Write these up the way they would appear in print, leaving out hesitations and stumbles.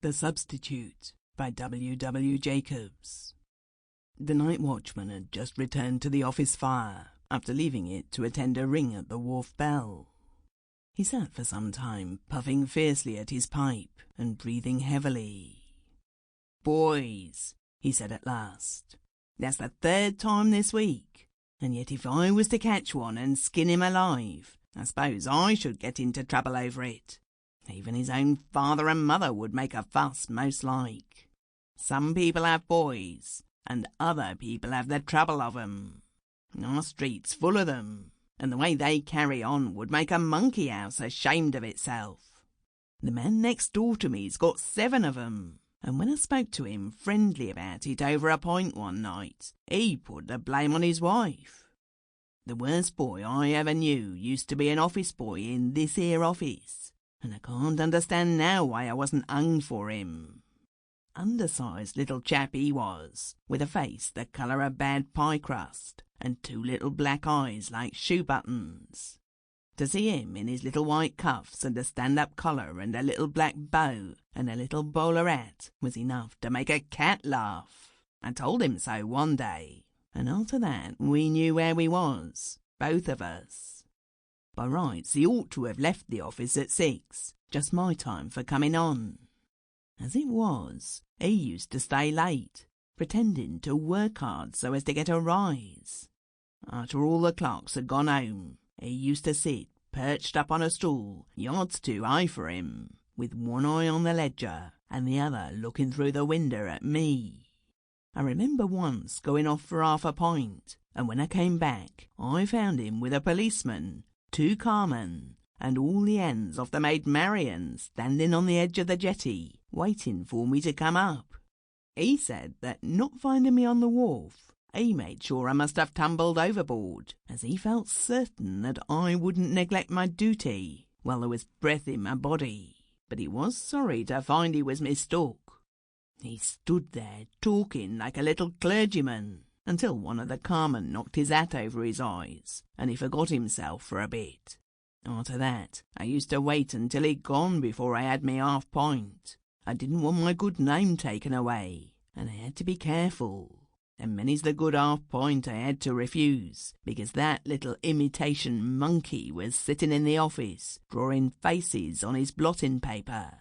The Substitute by W. Jacobs. The night watchman had just returned to the office fire after leaving it to attend a ring at the wharf bell. He sat for some time, puffing fiercely at his pipe and breathing heavily. "Boys," he said at last, "that's the third time this week, and yet if I was to catch one and skin him alive, I suppose I should get into trouble over it. Even his own father and mother would make a fuss, most like. Some people have boys, and other people have the trouble of 'em. Our street's full of them, and the way they carry on would make a monkey house ashamed of itself. The man next door to me's got 7 of 'em, and when I spoke to him friendly about it over a pint one night, he put the blame on his wife. The worst boy I ever knew used to be an office boy in this here office, and I can't understand now why I wasn't hung for him. Undersized little chap he was, with a face the colour of bad pie crust, and 2 little black eyes like shoe buttons. To see him in his little white cuffs and a stand-up collar and a little black bow and a little bowler hat was enough to make a cat laugh. I told him so one day, and after that we knew where we was, both of us. By rights he ought to have left the office at 6, just my time for coming on. As it was, he used to stay late, pretending to work hard so as to get a rise. After all the clerks had gone home, he used to sit perched up on a stool, yards too high for him, with one eye on the ledger and the other looking through the window at me. I remember once going off for half a pint, and when I came back, I found him with a policeman, 2 carmen, and all the ends of the Maid Marian standing on the edge of the jetty, waiting for me to come up. He said that, not finding me on the wharf, he made sure I must have tumbled overboard, as he felt certain that I wouldn't neglect my duty while there was breath in my body, but he was sorry to find he was mistook. He stood there talking like a little clergyman, until one of the carmen knocked his hat over his eyes, and he forgot himself for a bit. After that, I used to wait until he'd gone before I had me half pint. I didn't want my good name taken away, and I had to be careful. And many's the good half pint I had to refuse, because that little imitation monkey was sitting in the office, drawing faces on his blotting paper.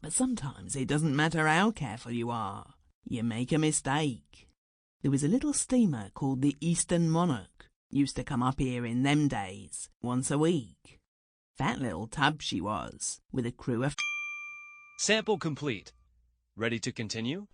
But sometimes it doesn't matter how careful you are, you make a mistake. There was a little steamer called the Eastern Monarch, used to come up here in them days, once a week. Fat little tub she was, with a crew of... Sample complete. Ready to continue?